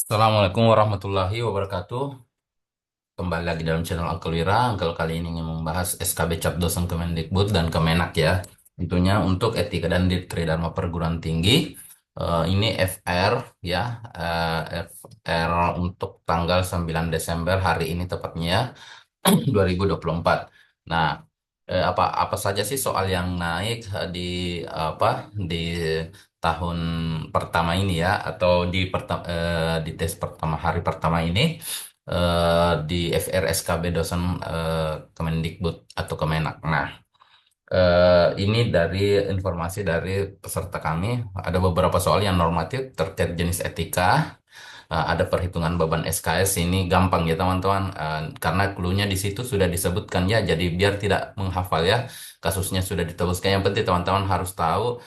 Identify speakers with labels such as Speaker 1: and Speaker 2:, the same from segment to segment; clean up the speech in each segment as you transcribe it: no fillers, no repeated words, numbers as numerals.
Speaker 1: Assalamualaikum warahmatullahi wabarakatuh. Kembali lagi dalam channel Uncle Wira. Uncle kali ini ingin membahas SKB Cap Dosen Kemendikbud dan Kemenak ya. Tentunya untuk etika dan dikri dharma perguruan tinggi. Ini FR ya. FR untuk tanggal 9 Desember hari ini tepatnya 2024. Nah, apa apa saja sih soal yang naik di tahun pertama ini ya atau di tes pertama hari pertama ini di FRSKB dosen Kemendikbud atau Kemenak. Nah, ini dari informasi dari peserta kami ada beberapa soal yang normatif terkait jenis etika. Ada perhitungan beban SKS ini gampang ya teman-teman. Karena clue-nya di situ sudah disebutkan ya, jadi biar tidak menghafal ya, kasusnya sudah ditebuskan. Yang penting teman-teman harus tahu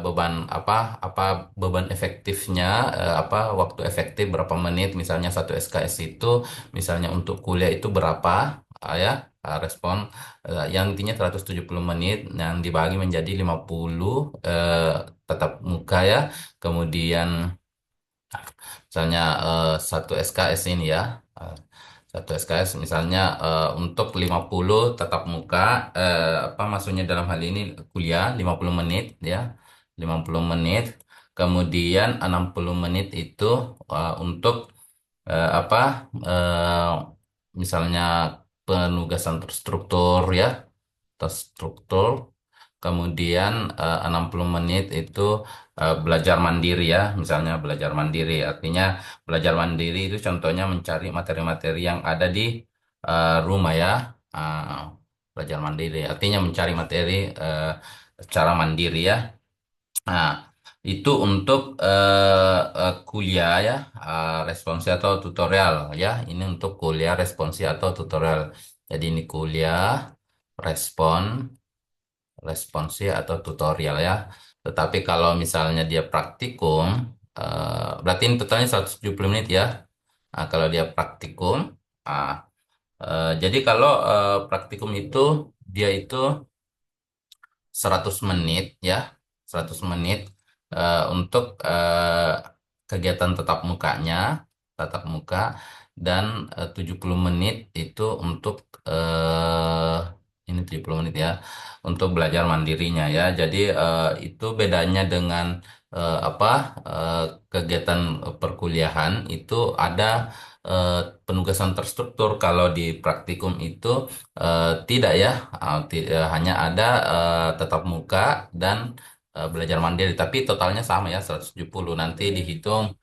Speaker 1: beban apa beban efektifnya, waktu efektif berapa menit, misalnya satu SKS itu misalnya untuk kuliah itu berapa, respon yang intinya 170 menit yang dibagi menjadi 50 tatap muka ya. Kemudian misalnya satu SKS ini ya, eh, satu SKS misalnya untuk 50 tatap muka, apa maksudnya dalam hal ini kuliah 50 menit ya, 50 menit. Kemudian 60 menit itu untuk eh, apa eh, misalnya penugasan terstruktur ya, terstruktur. Kemudian 60 menit itu belajar mandiri ya, misalnya belajar mandiri. Artinya belajar mandiri itu contohnya mencari materi-materi yang ada di rumah ya. Ah, Belajar mandiri artinya mencari materi secara mandiri ya. Nah, itu untuk kuliah ya, responsi atau tutorial ya. Ini untuk kuliah responsi atau tutorial. Jadi ini kuliah respon responsi atau tutorial ya. Tetapi kalau misalnya dia praktikum, berarti ini totalnya 170 menit ya. Nah, kalau dia praktikum, ah, jadi kalau praktikum itu dia itu 100 menit ya, 100 menit untuk kegiatan tatap muka, dan 70 menit itu untuk eh, ini 70 menit ya untuk belajar mandirinya ya. Jadi itu bedanya dengan eh, apa eh, kegiatan perkuliahan itu ada eh, penugasan terstruktur. Kalau di praktikum itu tidak ya, hanya ada tatap muka dan belajar mandiri, tapi totalnya sama ya 170. Nanti dihitung,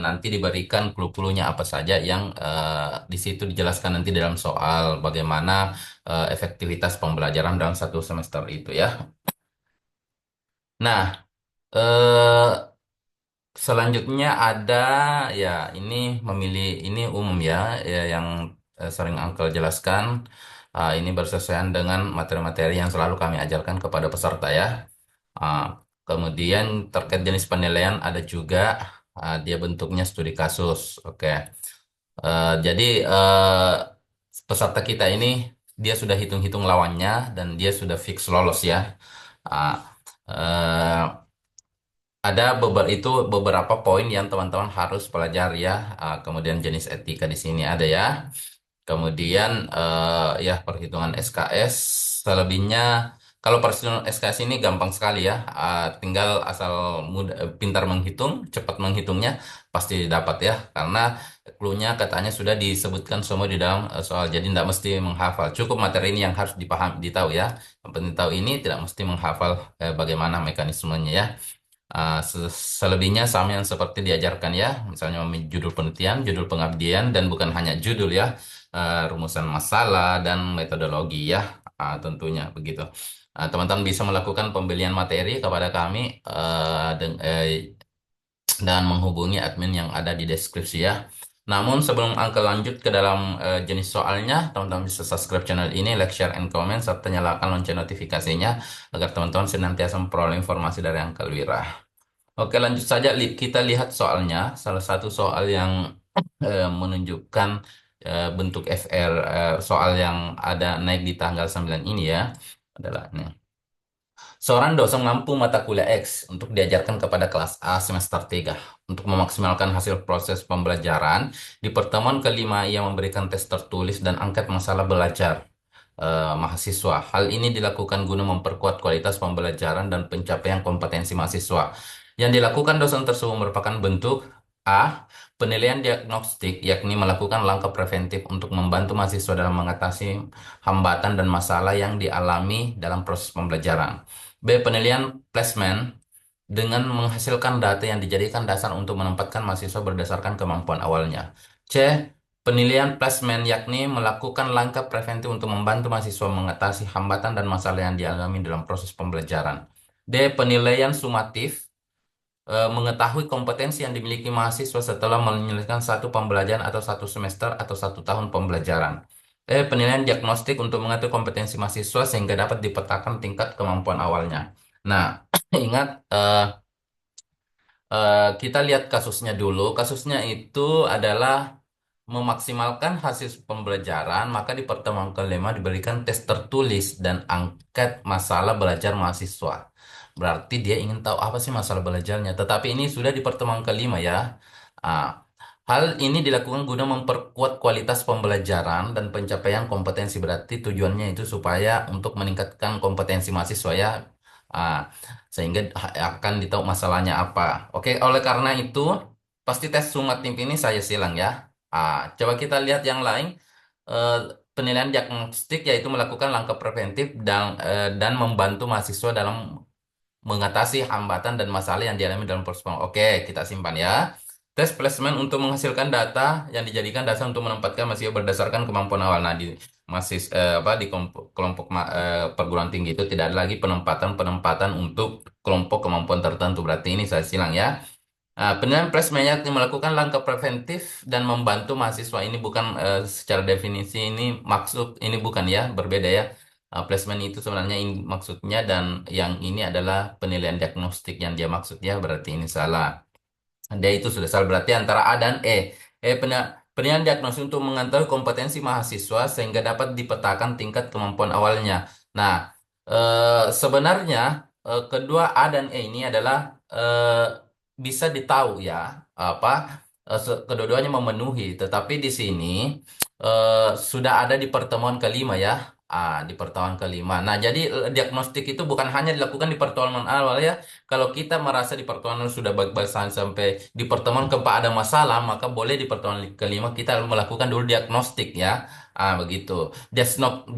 Speaker 1: nanti diberikan clue-cluenya apa saja yang di situ dijelaskan nanti dalam soal bagaimana efektivitas pembelajaran dalam satu semester itu ya. Nah, eh, selanjutnya ada ya, ini memilih ini umum ya, yang sering Uncle jelaskan. Ini bersesuaian dengan materi-materi yang selalu kami ajarkan kepada peserta ya. Ah, Kemudian terkait jenis penilaian ada juga, dia bentuknya studi kasus. Oke. Jadi peserta kita ini dia sudah hitung-hitung lawannya dan dia sudah fix lolos ya. Ah, eh, ada beberapa poin yang teman-teman harus pelajari ya. Kemudian jenis etika di sini ada ya. Kemudian ya perhitungan SKS selebihnya, kalau perhitungan SKS ini gampang sekali ya. Tinggal asal pintar menghitung, cepat menghitungnya pasti dapat ya. Karena clue-nya katanya sudah disebutkan semua di dalam soal. Jadi tidak mesti menghafal. Cukup materi ini yang harus dipahami, ditahu ya. Yang penting tahu ini, tidak mesti menghafal bagaimana mekanismenya ya. Selebihnya sama yang seperti diajarkan ya, misalnya judul penelitian, judul pengabdian, dan bukan hanya judul ya, rumusan masalah dan metodologi ya, tentunya begitu. Teman-teman bisa melakukan pembelian materi kepada kami dan menghubungi admin yang ada di deskripsi ya. Namun sebelum angka lanjut ke dalam jenis soalnya, teman-teman bisa subscribe channel ini, like, share, and comment, serta nyalakan lonceng notifikasinya agar teman-teman senantiasa memperoleh informasi dari Angkel Wira. Oke, lanjut saja. Kita lihat soalnya. Salah satu soal yang menunjukkan bentuk FR, soal yang ada naik di tanggal 9 ini ya, adalah ini. Seorang dosen mampu mata kuliah X untuk diajarkan kepada kelas A semester 3. Untuk memaksimalkan hasil proses pembelajaran, di pertemuan kelima ia memberikan tes tertulis dan angket masalah belajar mahasiswa. Hal ini dilakukan guna memperkuat kualitas pembelajaran dan pencapaian kompetensi mahasiswa. Yang dilakukan dosen tersebut merupakan bentuk A. Penilaian diagnostik, yakni melakukan langkah preventif untuk membantu mahasiswa dalam mengatasi hambatan dan masalah yang dialami dalam proses pembelajaran. B. Penilaian placement dengan menghasilkan data yang dijadikan dasar untuk menempatkan mahasiswa berdasarkan kemampuan awalnya. C. Penilaian placement yakni melakukan langkah preventif untuk membantu mahasiswa mengatasi hambatan dan masalah yang dialami dalam proses pembelajaran. D. Penilaian sumatif mengetahui kompetensi yang dimiliki mahasiswa setelah menyelesaikan satu pembelajaran atau satu semester atau satu tahun pembelajaran. Penilaian diagnostik untuk mengatur kompetensi mahasiswa sehingga dapat dipetakan tingkat kemampuan awalnya. Nah, ingat kita lihat kasusnya dulu. Kasusnya itu adalah memaksimalkan hasil pembelajaran, maka di pertemuan kelima diberikan tes tertulis dan angket masalah belajar mahasiswa. Berarti dia ingin tahu apa sih masalah belajarnya. Tetapi ini sudah di pertemuan kelima ya. Ah, hal ini dilakukan guna memperkuat kualitas pembelajaran dan pencapaian kompetensi. Berarti tujuannya itu supaya untuk meningkatkan kompetensi mahasiswa ya. Ah, sehingga akan ditahu masalahnya apa. Oke, oleh karena itu pasti tes sumatif ini saya silang ya. Coba kita lihat yang lain. Eh, Penilaian diagnostik yaitu melakukan langkah preventif dan membantu mahasiswa dalam mengatasi hambatan dan masalah yang dialami dalam proses Oke, kita simpan ya. Tes placement untuk menghasilkan data yang dijadikan dasar untuk menempatkan mahasiswa berdasarkan kemampuan awal. Nah, di di perguruan tinggi itu tidak ada lagi penempatan-penempatan untuk kelompok kemampuan tertentu. Berarti ini saya silang ya. Penilaian placement yang melakukan langkah preventif dan membantu mahasiswa ini bukan secara definisi ini maksud ini bukan ya berbeda ya. Placement itu sebenarnya ini maksudnya dan yang ini adalah penilaian diagnostik yang dia maksud ya berarti ini salah. Dia itu sudah salah berarti antara A dan E. Penilaian diagnosis untuk mengetahui kompetensi mahasiswa sehingga dapat dipetakan tingkat kemampuan awalnya. Nah, sebenarnya kedua A dan E ini adalah bisa ditahu ya apa kedua-duanya memenuhi. Tetapi di sini sudah ada di pertemuan kelima ya. Di pertemuan kelima. Nah, jadi diagnostik itu bukan hanya dilakukan di pertemuan awal ya. Kalau kita merasa di pertemuan sudah baik-baik saja sampai di pertemuan keempat ada masalah, maka boleh di pertemuan kelima kita melakukan dulu diagnostik ya. Begitu.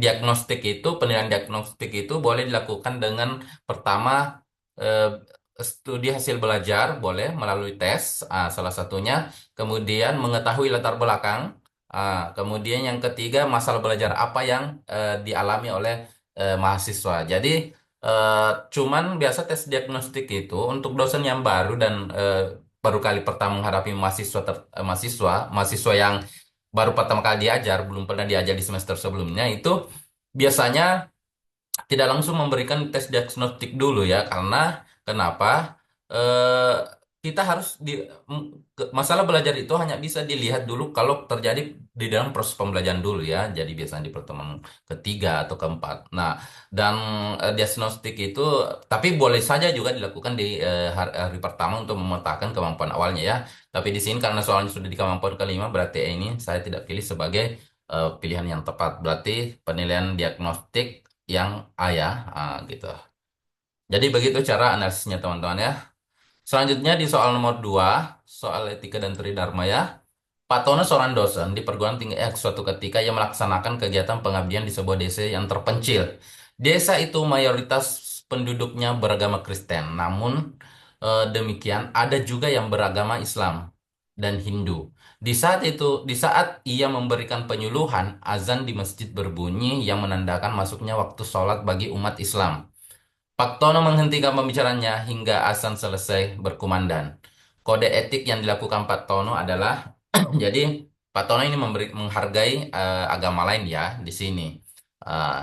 Speaker 1: Diagnostik itu, penilaian diagnostik itu boleh dilakukan dengan pertama eh, studi hasil belajar, boleh melalui tes, salah satunya. Kemudian mengetahui latar belakang. Kemudian yang ketiga masalah belajar apa yang dialami oleh mahasiswa. Jadi cuman biasa tes diagnostik itu untuk dosen yang baru dan baru kali pertama menghadapi mahasiswa yang baru pertama kali diajar, belum pernah diajar di semester sebelumnya itu biasanya tidak langsung memberikan tes diagnostik dulu ya karena kenapa eh, kita harus masalah belajar itu hanya bisa dilihat dulu kalau terjadi di dalam proses pembelajaran dulu ya jadi biasanya di pertemuan ketiga atau keempat. Nah, dan diagnostik itu tapi boleh saja juga dilakukan di hari pertama untuk memetakan kemampuan awalnya ya, tapi di sini karena soalnya sudah di kemampuan kelima berarti ini saya tidak pilih sebagai pilihan yang tepat. Berarti penilaian diagnostik yang A ya, gitu. Jadi begitu cara analisisnya teman-teman ya. Selanjutnya di soal nomor 2 soal etika dan tridharma ya. Pak Tono seorang dosen di perguruan tinggi X suatu ketika ia melaksanakan kegiatan pengabdian di sebuah desa yang terpencil. Desa itu mayoritas penduduknya beragama Kristen, namun demikian ada juga yang beragama Islam dan Hindu. Di saat ia memberikan penyuluhan, azan di masjid berbunyi yang menandakan masuknya waktu sholat bagi umat Islam. Pak Tono menghentikan pembicaranya hingga azan selesai berkumandang. Kode etik yang dilakukan Pak Tono adalah jadi Pak Tono ini menghargai agama lain ya di sini. Eh,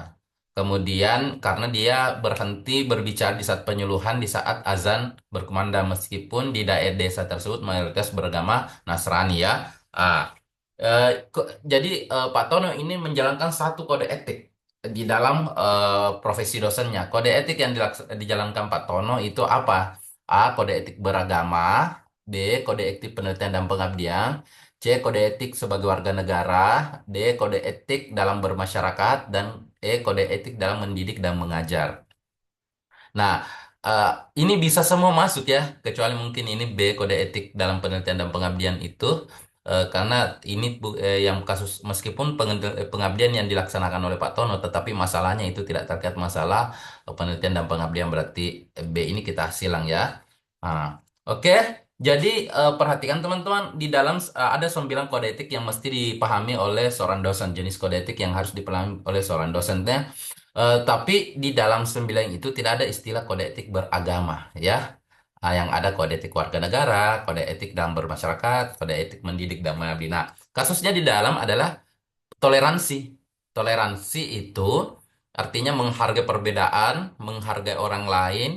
Speaker 1: Kemudian karena dia berhenti berbicara di saat penyuluhan di saat azan berkumandang meskipun di daerah desa tersebut mayoritas beragama Nasrani ya. Ah, jadi Pak Tono ini menjalankan satu kode etik. di dalam profesi dosennya. Kode etik yang dijalankan Pak Tono itu apa? A. Kode etik beragama. B. Kode etik penelitian dan pengabdian. C. Kode etik sebagai warga negara. D. Kode etik dalam bermasyarakat. Dan E. Kode etik dalam mendidik dan mengajar. Nah, eh, ini bisa semua masuk ya, kecuali mungkin ini B, kode etik dalam penelitian dan pengabdian itu, karena ini yang kasus meskipun pengabdian yang dilaksanakan oleh Pak Tono, tetapi masalahnya itu tidak terkait masalah penelitian dan pengabdian, berarti B ini kita silang ya. Nah, oke. Jadi perhatikan teman-teman, di dalam ada 9 kode etik yang mesti dipahami oleh seorang dosen, jenis kode etik yang harus dipahami oleh seorang dosennya. Tapi di dalam 9 itu tidak ada istilah kode etik beragama, ya. Yang ada kode etik warga negara, kode etik dalam bermasyarakat, kode etik mendidik dan mengabdi. Nah, kasusnya di dalam adalah toleransi. Toleransi itu artinya menghargai perbedaan, menghargai orang lain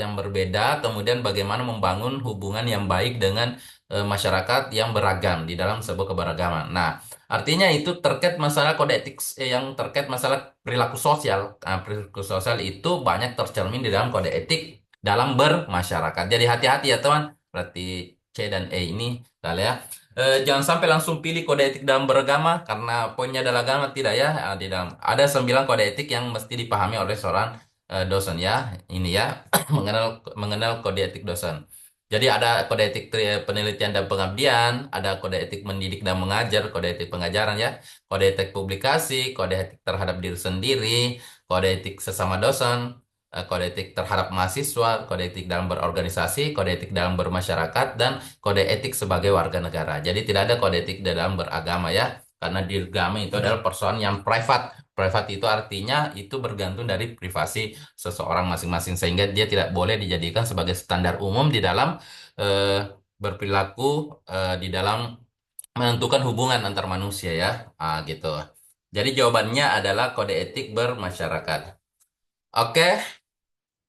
Speaker 1: yang berbeda, kemudian bagaimana membangun hubungan yang baik dengan masyarakat yang beragam di dalam sebuah keberagaman. Nah, artinya itu terkait masalah kode etik yang terkait masalah perilaku sosial. Nah, perilaku sosial itu banyak tercermin di dalam kode etik dalam bermasyarakat. Jadi hati-hati ya teman. Berarti C dan E ini kali ya. Jangan sampai langsung pilih kode etik dalam beragama karena poinnya adalah agama, tidak ya. Di dalam ada 9 kode etik yang mesti dipahami oleh seorang dosen ya. Ini ya mengenal mengenal kode etik dosen. Jadi ada kode etik penelitian dan pengabdian, ada kode etik mendidik dan mengajar, kode etik pengajaran ya, kode etik publikasi, kode etik terhadap diri sendiri, kode etik sesama dosen, kode etik terhadap mahasiswa, kode etik dalam berorganisasi, kode etik dalam bermasyarakat, dan kode etik sebagai warga negara. Jadi tidak ada kode etik dalam beragama ya, karena di agama itu adalah persoalan yang private. Private itu artinya itu bergantung dari privasi seseorang masing-masing, sehingga dia tidak boleh dijadikan sebagai standar umum di dalam eh, berperilaku di dalam menentukan hubungan antar manusia ya. Gitu. Jadi jawabannya adalah kode etik bermasyarakat. Oke,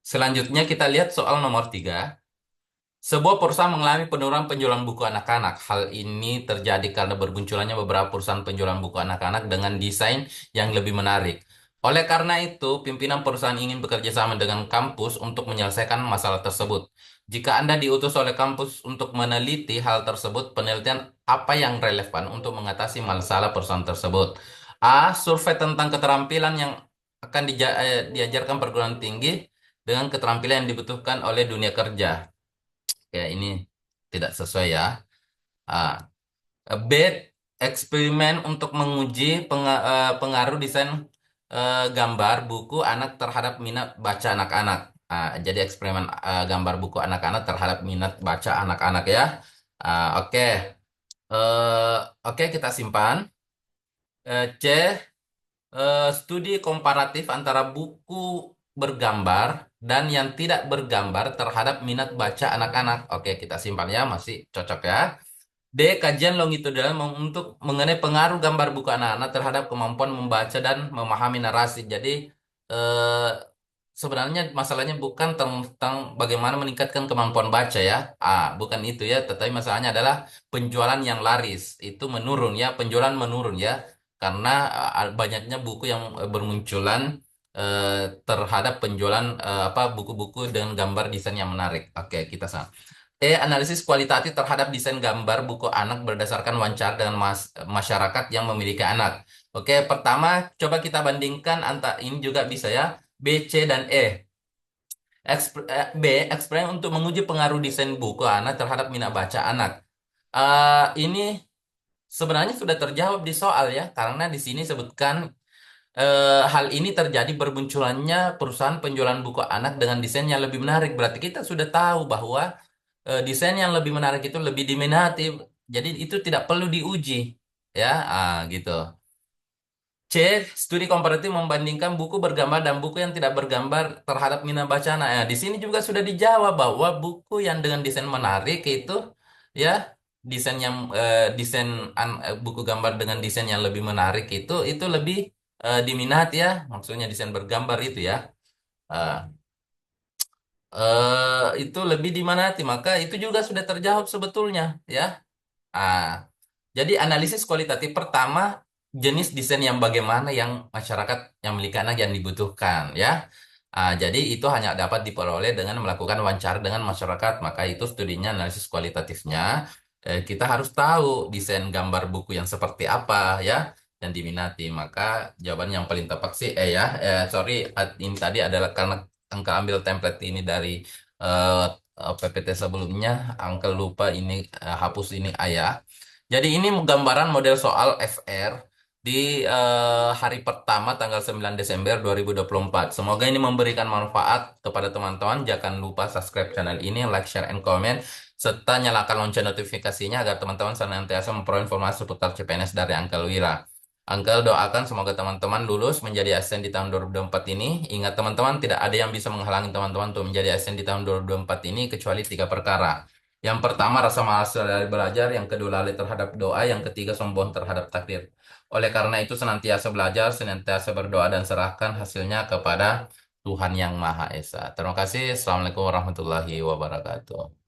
Speaker 1: selanjutnya kita lihat soal nomor 3. Sebuah perusahaan mengalami penurunan penjualan buku anak-anak. Hal ini terjadi karena bermunculannya beberapa perusahaan penjualan buku anak-anak dengan desain yang lebih menarik. Oleh karena itu, pimpinan perusahaan ingin bekerja sama dengan kampus untuk menyelesaikan masalah tersebut. Jika Anda diutus oleh kampus untuk meneliti hal tersebut, penelitian apa yang relevan untuk mengatasi masalah perusahaan tersebut? A. Survei tentang keterampilan yang akan diajarkan perguruan tinggi dengan keterampilan yang dibutuhkan oleh dunia kerja. Ya, ini tidak sesuai ya. Ah, B. Eksperimen untuk menguji pengaruh desain gambar buku anak terhadap minat baca anak-anak. Jadi eksperimen gambar buku anak-anak terhadap minat baca anak-anak ya. Oke. Oke, kita simpan. C. Studi komparatif antara buku bergambar dan yang tidak bergambar terhadap minat baca anak-anak. Oke, kita simpan ya, masih cocok ya. D. Kajian longitudinal untuk mengenai pengaruh gambar buku anak-anak terhadap kemampuan membaca dan memahami narasi. Jadi, eh, sebenarnya masalahnya bukan tentang bagaimana meningkatkan kemampuan baca ya. Bukan itu ya, tetapi masalahnya adalah penjualan yang laris. Itu menurun ya, penjualan menurun ya. Karena banyaknya buku yang bermunculan terhadap penjualan apa buku-buku dengan gambar desain yang menarik. Oke, kita sama. Analisis kualitatif terhadap desain gambar buku anak berdasarkan wawancara dengan masyarakat yang memiliki anak. Oke, pertama coba kita bandingkan antara ini juga bisa ya. B, C, dan E. B. Eksperimen untuk menguji pengaruh desain buku anak terhadap minat baca anak. Ini sebenarnya sudah terjawab di soal ya, karena di sini sebutkan hal ini terjadi bermunculannya perusahaan penjualan buku anak dengan desain yang lebih menarik. Berarti kita sudah tahu bahwa desain yang lebih menarik itu lebih diminati. Jadi itu tidak perlu diuji, ya, gitu. C. Studi komparatif membandingkan buku bergambar dan buku yang tidak bergambar terhadap minat baca anak. Ya, di sini juga sudah dijawab bahwa buku yang dengan desain menarik itu, ya, desain yang buku gambar dengan desain yang lebih menarik itu lebih diminati ya. Maksudnya desain bergambar itu ya. Eh, itu lebih diminati, maka itu juga sudah terjawab sebetulnya, ya. Ah, jadi analisis kualitatif pertama. jenis desain yang bagaimana yang masyarakat yang memiliki anak yang dibutuhkan ya. Jadi itu hanya dapat diperoleh dengan melakukan wawancara dengan masyarakat. Maka itu studinya analisis kualitatifnya. Kita harus tahu desain gambar buku yang seperti apa ya yang diminati. Maka jawaban yang paling tepat sih ya. Sorry, ini tadi adalah karena angka ambil template ini dari eh, PPT sebelumnya. Angka lupa ini hapus ini ayah. Jadi ini gambaran model soal FR di hari pertama tanggal 9 Desember 2024. Semoga ini memberikan manfaat kepada teman-teman. Jangan lupa subscribe channel ini, like, share, and comment, serta nyalakan lonceng notifikasinya agar teman-teman senantiasa memperoleh informasi seputar CPNS dari Uncle Wira. Uncle doakan semoga teman-teman lulus menjadi ASN di tahun 2024 ini. Ingat teman-teman, tidak ada yang bisa menghalangi teman-teman untuk menjadi ASN di tahun 2024 ini kecuali tiga perkara. Yang pertama, rasa malas dari belajar. Yang kedua, lalai terhadap doa. Yang ketiga, sombong terhadap takdir. Oleh karena itu, senantiasa belajar, senantiasa berdoa, dan serahkan hasilnya kepada Tuhan Yang Maha Esa. Terima kasih. Assalamualaikum warahmatullahi wabarakatuh.